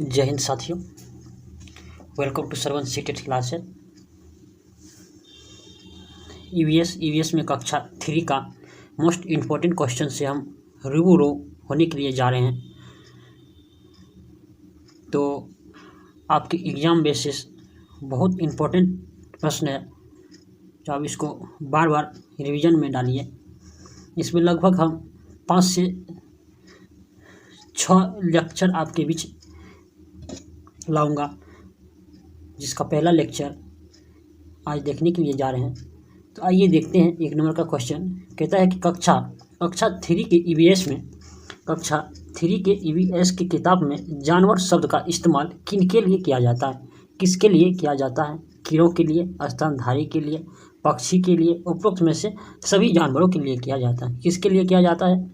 जय हिंद साथियों, welcome to Shravan CTET classes. EVS में कक्षा 3 का मोस्ट इम्पोर्टेंट क्वेश्चन से हम रूबरू होने के लिए जा रहे हैं। तो आपके एग्ज़ाम बेसिस बहुत इम्पोर्टेंट प्रश्न है, तो आप इसको बार बार रिवीजन में डालिए। इसमें लगभग हम 5 से 6 लेक्चर आपके बीच लाऊंगा, जिसका पहला लेक्चर आज देखने के लिए जा रहे हैं। तो आइए देखते हैं। 1 नंबर का क्वेश्चन कहता है कि कक्षा 3 के ईवीएस में कक्षा 3 के ईवीएस की किताब में जानवर शब्द का इस्तेमाल किन के लिए किया जाता है, किसके लिए किया जाता है? कीड़ों के लिए, स्तनधारी के लिए, पक्षी के लिए, उपरोक्त में से सभी जानवरों के लिए किया जाता है। किसके लिए किया जाता है?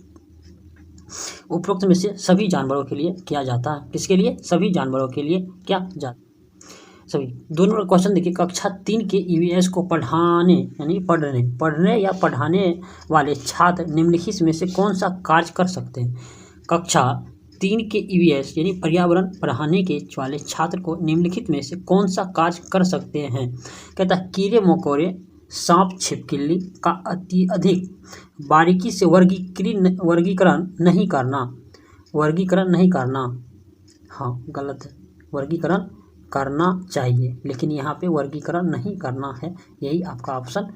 उपरोक्त में से सभी जानवरों के लिए किया जाता है। किसके लिए? सभी जानवरों के लिए क्या जाता है, सभी। 2 नंबर क्वेश्चन देखिए, कक्षा 3 के ईवीएस को पढ़ाने यानी पढ़ने या पढ़ाने वाले छात्र निम्नलिखित में से कौन सा कार्य कर सकते हैं? कक्षा 3 के ईवीएस यानी पर्यावरण पढ़ाने के वाले छात्र को निम्नलिखित में से कौन सा कार्य कर सकते हैं? कहता है कीड़े मकोड़े, सांप छिपकली का अति अधिक बारीकी से वर्गीकरण नहीं करना। हाँ, गलत है। वर्गीकरण करना चाहिए, लेकिन यहाँ पे वर्गीकरण नहीं करना है, यही आपका ऑप्शन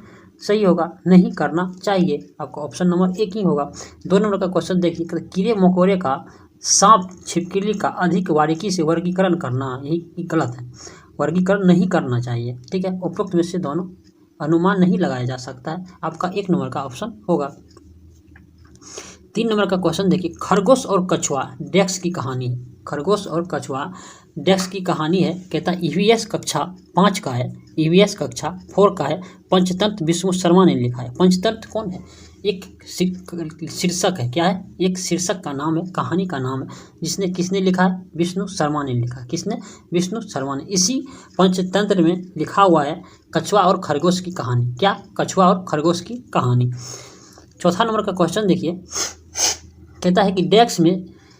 सही होगा। नहीं करना चाहिए, आपका ऑप्शन नंबर 1 ही होगा। 2 नंबर का क्वेश्चन देखिए, कीड़े मकोड़े का सांप छिपकली का अधिक बारीकी से वर्गीकरण करना, यही गलत है। वर्गीकरण नहीं करना चाहिए, ठीक है। उपरोक्त में से दोनों अनुमान नहीं लगाया जा सकता है, आपका 1 नंबर का ऑप्शन होगा। 3 नंबर का क्वेश्चन देखिए, खरगोश और कछुआ डेक्स की कहानी है। खरगोश और कछुआ डेक्स की कहानी है। कहता है ईवीएस कक्षा 5 का है, ईवीएस कक्षा 4 का है। पंचतंत्र विष्णु शर्मा ने लिखा है। पंचतंत्र कौन है? एक शीर्षक है। क्या है? एक शीर्षक का नाम है, कहानी का नाम है। किसने लिखा है? विष्णु शर्मा ने लिखा। किसने? विष्णु शर्मा ने। इसी पंचतंत्र में लिखा हुआ है कछुआ और खरगोश की कहानी। क्या? कछुआ और खरगोश की कहानी। 4 नंबर का क्वेश्चन देखिए, कहता है कि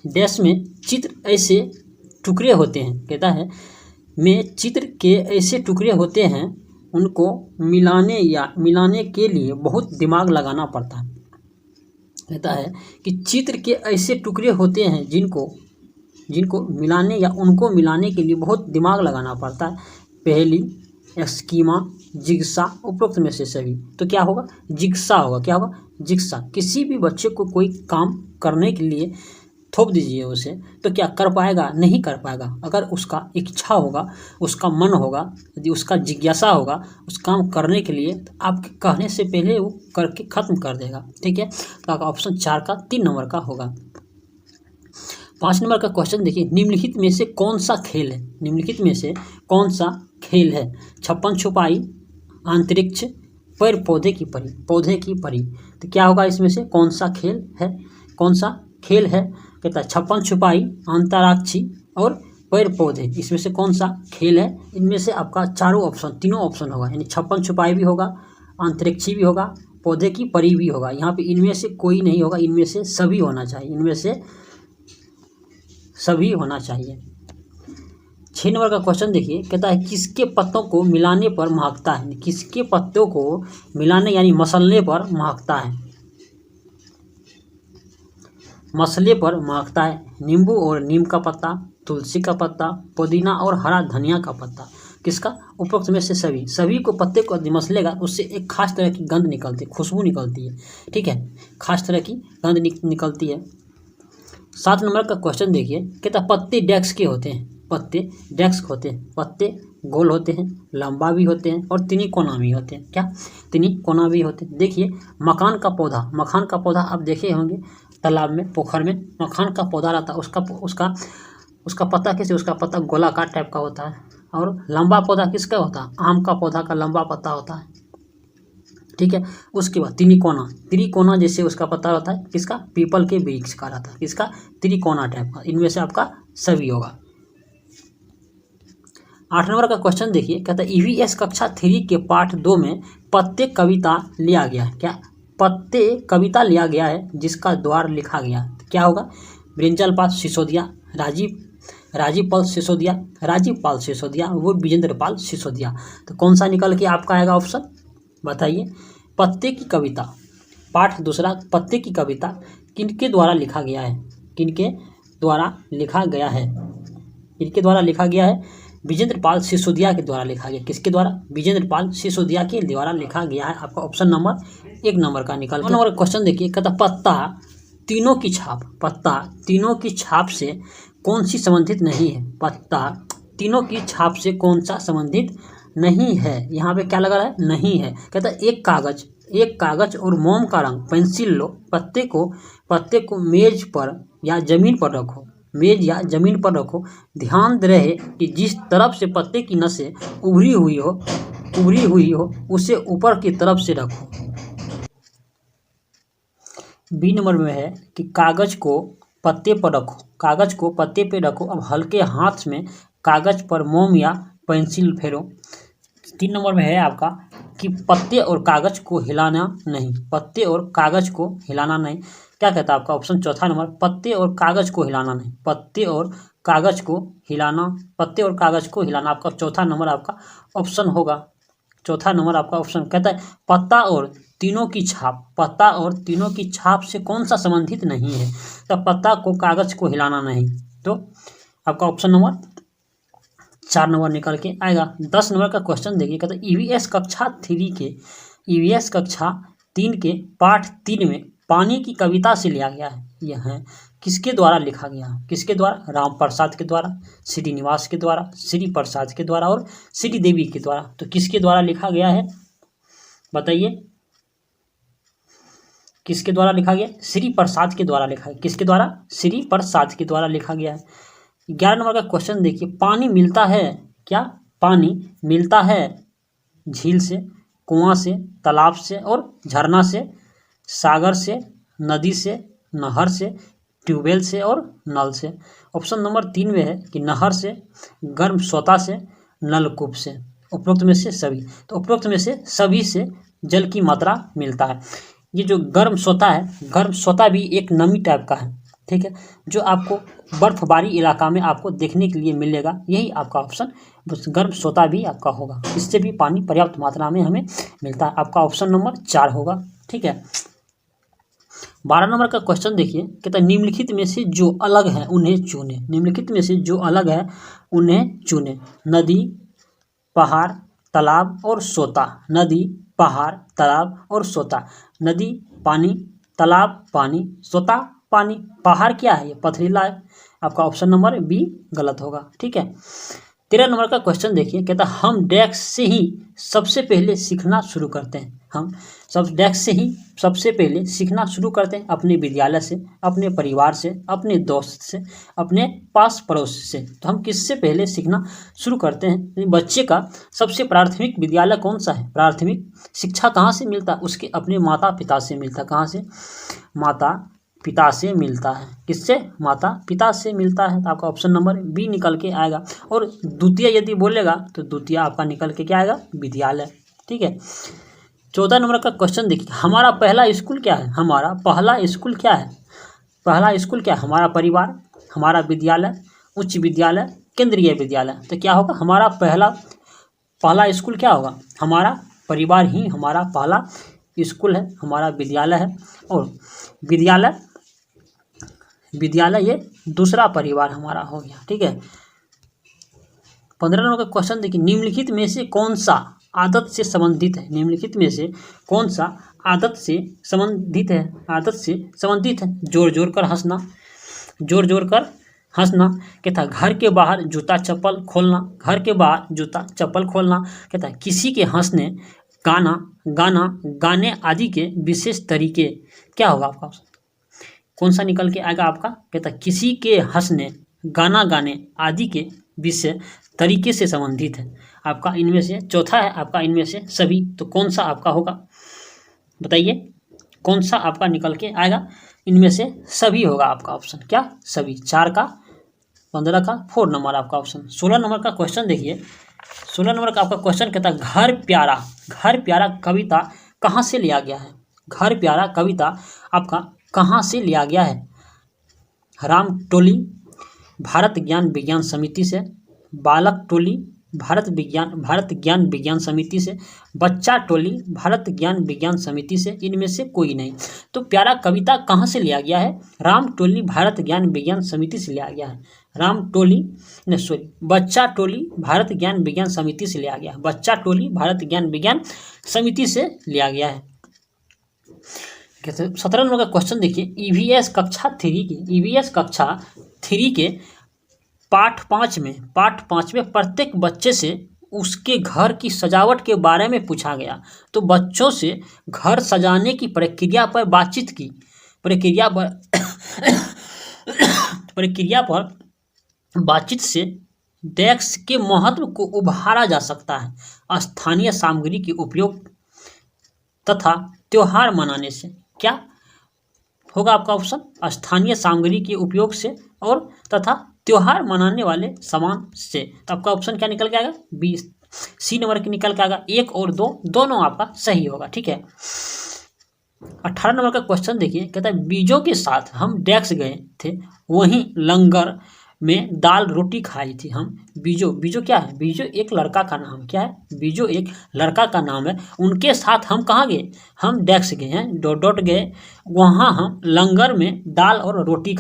डैश में चित्र ऐसे टुकड़े होते हैं। कहता है में चित्र के ऐसे टुकड़े होते हैं, उनको मिलाने के लिए बहुत दिमाग लगाना पड़ता है। कहता है कि चित्र के ऐसे टुकड़े होते हैं जिनको मिलाने के लिए बहुत दिमाग लगाना पड़ता है। पहली, स्कीमा, जिग्सा, उपरोक्त में से सभी। तो क्या होगा? जिग्सा होगा। क्या होगा? जिग्सा। किसी भी बच्चे को कोई काम करने के लिए थोप दीजिए उसे, तो क्या कर पाएगा? नहीं कर पाएगा। अगर उसका इच्छा होगा, उसका मन होगा, यदि उसका जिज्ञासा होगा उस काम करने के लिए, तो आपके कहने से पहले वो करके ख़त्म कर देगा, ठीक है। तो आपका ऑप्शन 4 का 3 नंबर का होगा। 5 नंबर का क्वेश्चन देखिए, निम्नलिखित में से कौन सा खेल है? निम्नलिखित में से कौन सा खेल है? छप्पन छुपाई, अंतरिक्ष, पौधे की परी। तो क्या होगा इसमें से? कौन सा खेल है? कौन सा खेल है? कहता है छप्पन छुपाई, अंतराक्षी और पेड़ पौधे। इसमें से कौन सा खेल है? इनमें से आपका तीनों ऑप्शन होगा, यानी छप्पन छुपाई भी होगा, अंतरिक्षी भी होगा, पौधे की परी भी होगा। यहाँ पे इनमें से कोई नहीं होगा, इनमें से सभी होना चाहिए। इनमें से सभी होना चाहिए। 6 नंबर का क्वेश्चन देखिए, कहता है किसके पत्तों को मिलाने पर महकता है? किसके पत्तों को मिलाने यानी मसलने पर महकता है? मसले पर महकता है। नींबू और नीम का पत्ता, तुलसी का पत्ता, पुदीना और हरा धनिया का पत्ता। किसका? उपरोक्त में से सभी को पत्ते को मसलेगा, उससे एक खास तरह की गंध निकलती है, खुशबू निकलती है, ठीक है। खास तरह की गंध निकलती है। 7 नंबर का क्वेश्चन देखिए, कहता पत्ते डेस्क के होते हैं। पत्ते डेस्क होते हैं। पत्ते गोल होते हैं, लंबा भी होते हैं और तिकोना भी होते हैं। क्या? तिकोना भी होते हैं। देखिए मखान का पौधा आप देखे होंगे तालाब में, पोखर में मखान का पौधा रहता है। उसका पत्ता कैसे? उसका पत्ता गोलाकार टाइप का होता है। और लंबा पौधा किसका होता है? आम का पौधा का लंबा पत्ता होता है, ठीक है। उसके बाद त्रिकोना जैसे उसका पत्ता होता है। किसका? पीपल के वृक्ष का रहता है। किसका? त्रिकोना टाइप का। इनमें से आपका सभी होगा। 8 नंबर का क्वेश्चन देखिए, कहता है ईवीएस कक्षा 3 के पाठ 2 में पत्ते कविता लिया गया है। क्या? पत्ते कविता लिया गया है जिसका द्वार लिखा गया। क्या होगा? ब्रिंजल पात सिसोदिया, राजीव राजीव पाल सिसोदिया, वो विजेंद्र पाल सिसोदिया। तो कौन सा निकल के आपका आएगा ऑप्शन, बताइए। पत्ते की कविता, पाठ दूसरा, पत्ते की कविता किनके द्वारा लिखा गया है, किनके द्वारा लिखा गया है, किनके द्वारा लिखा गया है, विजेंद्र पाल सिसोदिया के द्वारा लिखा गया। किसके द्वारा, विजेंद्र पाल सिसोदिया के द्वारा लिखा गया है। आपका ऑप्शन नंबर 1 नंबर का निकल। 2 नंबर क्वेश्चन देखिए, कहता पत्ता तीनों की छाप, पत्ता तीनों की छाप से कौन सी संबंधित नहीं है, पत्ता तीनों की छाप से कौन सा संबंधित नहीं है। यहाँ पे क्या लगा रहा है, नहीं है। कहता एक कागज और मोम का रंग पेंसिल लो, पत्ते को मेज पर या जमीन पर रखो, मेज या जमीन पर रखो, ध्यान रहे कि जिस तरफ से पत्ते की नसें उभरी हुई हो उसे ऊपर की तरफ से रखो। बी नंबर में है कि कागज को पत्ते पर रखो, अब हल्के हाथ में कागज पर मोम या पेंसिल फेरो। 3 नंबर में है आपका कि पत्ते और कागज को हिलाना नहीं, क्या कहता है आपका ऑप्शन चौथा नंबर, पत्ते और कागज को हिलाना नहीं, पत्ते और कागज को हिलाना आपका चौथा नंबर आपका ऑप्शन होगा। चौथा नंबर आपका ऑप्शन कहता है पत्ता और तीनों की छाप से कौन सा संबंधित नहीं है, तो पत्ता को कागज को हिलाना नहीं, तो आपका ऑप्शन नंबर 4 नंबर निकल के आएगा। 10 नंबर का क्वेश्चन देखिए, कहता है ईवीएस कक्षा 3 के पाठ 3 में पानी की कविता से लिया गया है। यह है किसके द्वारा लिखा गया, किसके द्वारा, राम प्रसाद के द्वारा, श्रीनिवास के द्वारा, श्री प्रसाद के द्वारा और श्री देवी के द्वारा। तो किसके द्वारा लिखा गया है, बताइए, किसके द्वारा लिखा गया, श्री प्रसाद के द्वारा लिखा है। किसके द्वारा, श्री प्रसाद के द्वारा लिखा गया है। 11 नंबर का क्वेश्चन देखिए, पानी मिलता है क्या, पानी मिलता है झील से, कुआं से, तालाब से और झरना से, सागर से, नदी से, नहर से, ट्यूबवेल से और नल से। ऑप्शन नंबर 3 में है कि नहर से, गर्म सोता से, नलकूप से, उपरोक्त में से सभी। तो उपरोक्त में से सभी से जल की मात्रा मिलता है। ये जो गर्म सोता भी एक नमी टाइप का है, ठीक है, जो आपको बर्फबारी इलाका में आपको देखने के लिए मिलेगा। यही आपका ऑप्शन गर्म सोता भी आपका होगा, इससे भी पानी पर्याप्त मात्रा में हमें मिलता है। आपका ऑप्शन नंबर 4 होगा, ठीक है। 12 नंबर का क्वेश्चन देखिए, कहता है निम्नलिखित में से जो अलग है उन्हें चुने, निम्नलिखित में से जो अलग है उन्हें चुने। नदी, पहाड़, तालाब और सोता, नदी, पहाड़, तालाब और सोता। नदी पानी, तालाब पानी, सोता पानी, पहाड़ क्या है, ये पथरीला है। आपका ऑप्शन नंबर बी गलत होगा, ठीक है। 13 नंबर का क्वेश्चन देखिए, कहता है हम डेस्क से ही सबसे पहले सीखना शुरू करते हैं, हम सब डेस्क से ही सबसे पहले सीखना शुरू करते हैं, अपने विद्यालय से, अपने परिवार से, अपने दोस्त से, अपने पास पड़ोस से। तो हम किससे पहले सीखना शुरू करते हैं, बच्चे का सबसे प्राथमिक विद्यालय कौन सा है, प्राथमिक शिक्षा कहाँ से मिलता है, उसके अपने माता पिता से मिलता है। कहाँ से, माता पिता से मिलता है। किससे, माता पिता से मिलता है। तो आपका ऑप्शन नंबर बी निकल के आएगा। और द्वितीय यदि बोलेगा तो द्वितीय आपका निकल के क्या आएगा, विद्यालय, ठीक है। 14 नंबर का क्वेश्चन देखिए, हमारा पहला स्कूल क्या है, हमारा पहला स्कूल क्या है, पहला स्कूल क्या है, हमारा परिवार, हमारा विद्यालय, उच्च विद्यालय, केंद्रीय विद्यालय। तो क्या होगा, हमारा पहला स्कूल क्या होगा, हमारा परिवार ही हमारा पहला स्कूल है, हमारा विद्यालय है। और विद्यालय ये दूसरा परिवार हमारा हो गया, ठीक है। 15 नंबर का क्वेश्चन देखिए, निम्नलिखित में से कौन सा आदत से संबंधित है, निम्नलिखित में से कौन सा आदत से संबंधित है, जोर जोर कर हंसना, कहता है घर के बाहर जूता चप्पल खोलना, कहता है किसी के हंसने, गाने आदि के विशेष तरीके, क्या होगा आपका ऑप्शन, कौन सा निकल के आएगा आपका, कहता है किसी के हंसने, गाना गाने आदि के विशेष तरीके से संबंधित है। आपका इनमें से चौथा है, आपका इनमें से सभी। तो कौन सा आपका होगा, बताइए, कौन सा आपका निकल के आएगा, इनमें से सभी होगा आपका ऑप्शन, क्या सभी। 4 का 15 का 4 नंबर आपका ऑप्शन। 16 नंबर का क्वेश्चन देखिए, 16 नंबर का आपका क्वेश्चन कहता है घर प्यारा कविता कहाँ से लिया गया है, घर प्यारा कविता आपका कहाँ से लिया गया है, राम टोली, भारत ज्ञान विज्ञान समिति से, बालक टोली भारत ज्ञान विज्ञान समिति से, बच्चा टोली भारत ज्ञान विज्ञान समिति से, इनमें से कोई नहीं। तो प्यारा कविता कहाँ से लिया गया है? राम टोली भारत ज्ञान विज्ञान समिति से लिया गया है। बच्चा टोली भारत ज्ञान विज्ञान समिति से लिया गया है। बच्चा टोली भारत ज्ञान विज्ञान समिति से लिया गया है। 17 नंबर का क्वेश्चन देखिए, ईवीएस कक्षा 3 के पाठ 5 में प्रत्येक बच्चे से उसके घर की सजावट के बारे में पूछा गया। तो बच्चों से घर सजाने की प्रक्रिया पर बातचीत से डेस्क के महत्व को उभारा जा सकता है। स्थानीय सामग्री के उपयोग तथा त्योहार मनाने से। क्या होगा आपका ऑप्शन? स्थानीय सामग्री के उपयोग से और तथा त्योहार मनाने वाले सामान से। तो आपका ऑप्शन क्या निकल के आएगा? 20 सी नंबर की निकल के आएगा। 1 और 2 दोनों आपका सही होगा। ठीक है। 18 नंबर का क्वेश्चन देखिए, कहता है बीजों के साथ हम डेस्क गए थे, वहीं लंगर में दाल रोटी खाई थी हम। बीजो क्या है? बीजो एक लड़का का नाम। क्या है? बीजो एक लड़का का नाम है। उनके साथ हम कहाँ गए? हम डेस्क गए हैं, डॉट गए, वहाँ हम लंगर में दाल और रोटी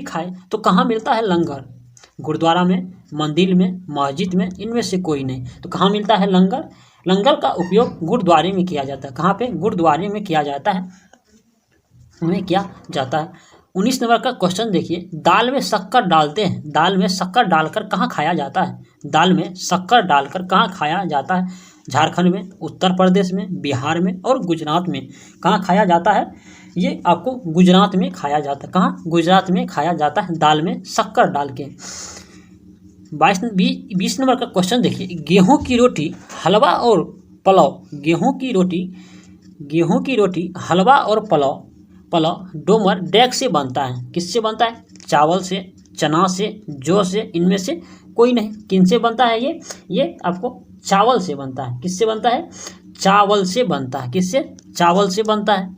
खाए। तो कहाँ मिलता है लंगर? गुरुद्वारा में, मंदिर में, मस्जिद में, इनमें से कोई नहीं। तो कहाँ मिलता है लंगर? लंगर का उपयोग गुरुद्वारे में किया जाता है। कहाँ पे? गुरुद्वारे में किया जाता है। 19 नंबर का क्वेश्चन देखिए, दाल में शक्कर डालते हैं। दाल में शक्कर डालकर कहाँ खाया जाता है? दाल में शक्कर डालकर कहाँ खाया जाता है? झारखंड में, उत्तर प्रदेश में, बिहार में और गुजरात में। कहाँ खाया जाता है? ये आपको गुजरात में खाया जाता है। कहाँ? गुजरात में खाया जाता है, दाल में शक्कर डाल के। 20 नंबर का क्वेश्चन देखिए, गेहूं की रोटी हलवा और पुलाव। गेहूं की रोटी हलवा और पुलाव डोमर डेस्क से बनता है। किससे बनता है? चावल से, चना से, जौ से, इनमें से कोई नहीं। किन से बनता है ये आपको चावल से बनता है। किससे बनता है? चावल से बनता है। किससे? चावल से बनता है।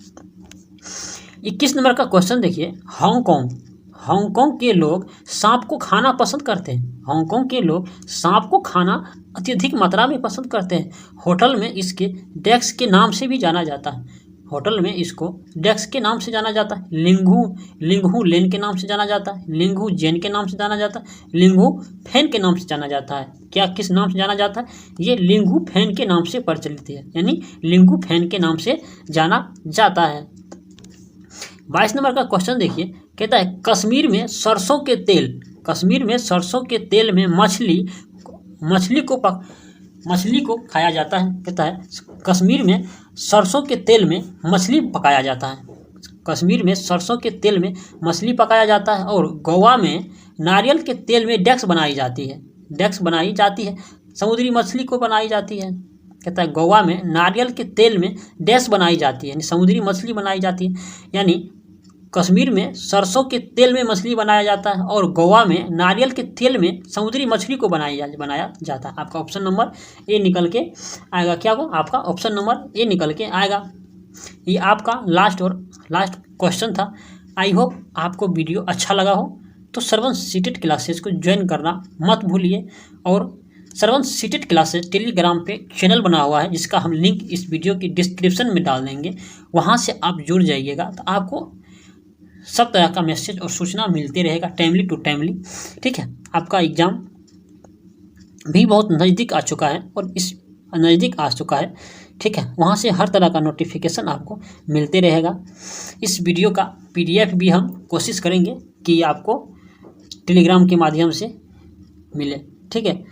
21 नंबर का क्वेश्चन देखिए, हांगकांग के लोग सांप को खाना पसंद करते हैं। हांगकांग के लोग सांप को खाना अत्यधिक मात्रा में पसंद करते हैं। होटल में इसके डेस्क के नाम से भी जाना जाता है। होटल में इसको डेस्क के नाम से जाना जाता है। लिंगू लेन के नाम से जाना जाता है। लिंगू जेन के नाम से जाना जाता है। लिंगू फैन के नाम से जाना जाता है। क्या किस नाम से जाना जाता है? ये लिंगू फैन के नाम से प्रचलित है, यानी लिंगू फैन के नाम से जाना जाता है। 22 नंबर का क्वेश्चन देखिए, कहता है कश्मीर में सरसों के तेल में मछली को खाया जाता है। कहता है कश्मीर में सरसों के तेल में मछली पकाया जाता है। कश्मीर में सरसों के तेल में मछली पकाया जाता है। और गोवा में नारियल के तेल में डेस्क बनाई जाती है। समुद्री मछली को बनाई जाती है। कहता है गोवा में नारियल के तेल में डेस्क बनाई जाती है, यानी समुद्री मछली बनाई जाती है। यानी कश्मीर में सरसों के तेल में मछली बनाया जाता है और गोवा में नारियल के तेल में समुद्री मछली को बनाया जाता है। आपका ऑप्शन नंबर ए निकल के आएगा। क्या हो? आपका ऑप्शन नंबर ए निकल के आएगा। ये आपका लास्ट क्वेश्चन था। आई होप आपको वीडियो अच्छा लगा हो तो श्रवण सीटेट क्लासेस को ज्वाइन करना मत भूलिए। और श्रवण सीटेट क्लासेस टेलीग्राम पे चैनल बना हुआ है, जिसका हम लिंक इस वीडियो की डिस्क्रिप्शन में डाल देंगे। वहाँ से आप जुड़ जाइएगा तो आपको सब तरह का मैसेज और सूचना मिलती रहेगा टाइमली टू टाइमली। ठीक है। आपका एग्ज़ाम भी बहुत नज़दीक आ चुका है ठीक है। वहाँ से हर तरह का नोटिफिकेशन आपको मिलते रहेगा। इस वीडियो का PDF भी हम कोशिश करेंगे कि आपको टेलीग्राम के माध्यम से मिले। ठीक है।